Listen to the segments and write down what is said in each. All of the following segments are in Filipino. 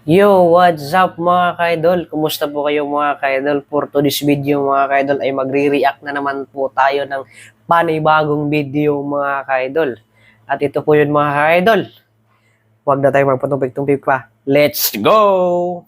Yo, what's up mga ka-idol? Kumusta po kayo mga ka-idol? For today's video mga ka-idol ay magre-react na naman po tayo ng panibagong video mga ka-idol. At ito po yun mga ka-idol. Huwag na tayo magpatumpik-tumpik pa. Let's go!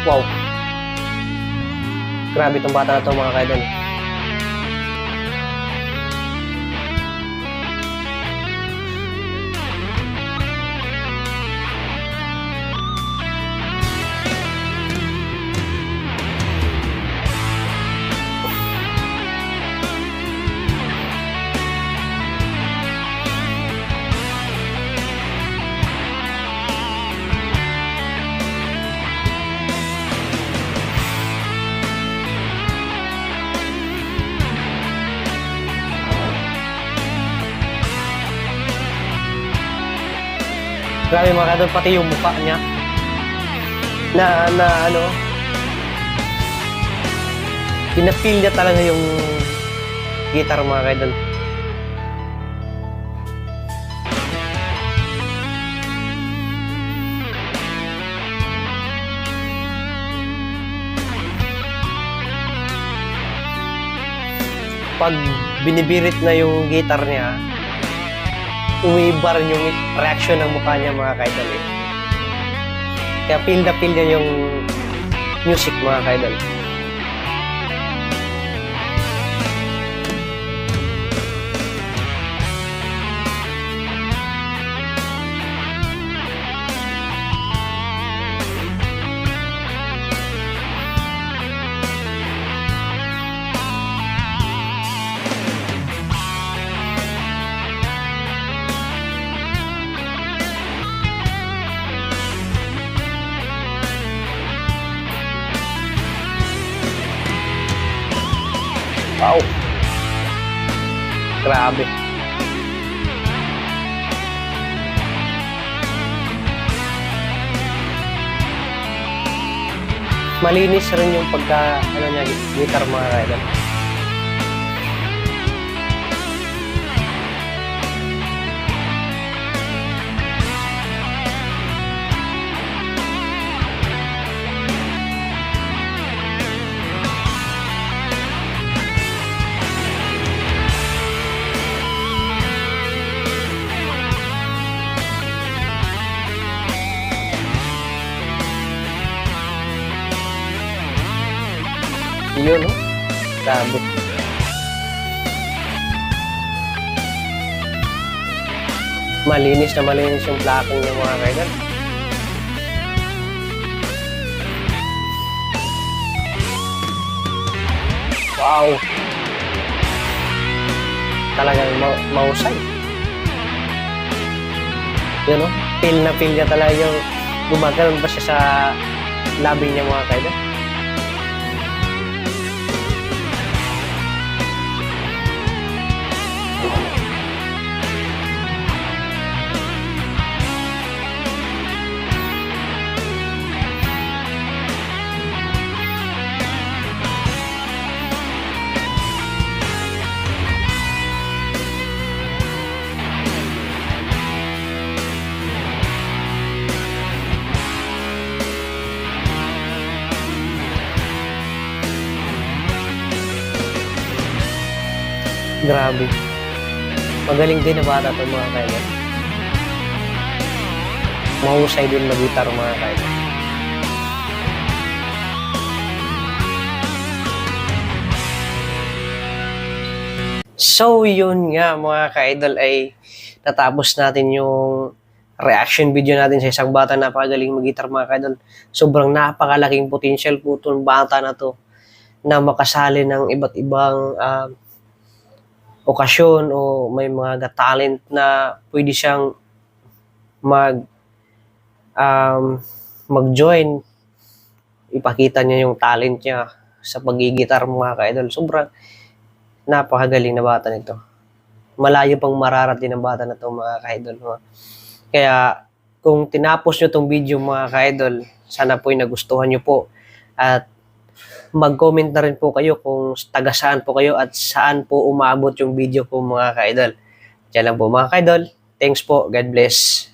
Wow! Grabe itong bata na to mga ka-idol. Grabe mga ka-idol, pati yung mukha niya na ano, pinapil niya talaga yung guitar mga ka-idol. Pag binibirit na yung guitar niya, umiiba rin yung reaction ng mukha niya mga ka-idol. Kaya feel na feel niya yung music mga ka-idol. Wow! Grabe! Malinis rin yung pagka, ano niya, guitar mga ka-idol. Yun, no? Grabe. Malinis yung plakang niya mga ka-idol. Wow! Talagang mahusay. Yun, no? Feel na feel niya talaga yung gumagano'n ba siya sa labi niya mga ka-idol. Grabe. Magaling din na bata ito mga ka-idol. Mahusay din mag-guitar mga ka-idol. So, yun nga mga ka-idol ay natapos natin yung reaction video natin sa isang bata na napakagaling mag-guitar mga ka-idol. Sobrang napakalaking potential po itong bata na to na makasali ng iba't ibang okasyon o may mga talent na pwede siyang mag mag-join, ipakita niya yung talent niya sa paggigitar mga ka-idol. Sobrang napakagaling na bata nito. Malayo pang mararating ng bata na to mga ka-idol. Kaya kung tinapos nyo tong video mga ka-idol, sana po'y nagustuhan nyo po. At mag-comment na rin po kayo kung taga saan po kayo at saan po umabot yung video po mga ka-idol. Diyan lang po mga ka-idol. Thanks po. God bless.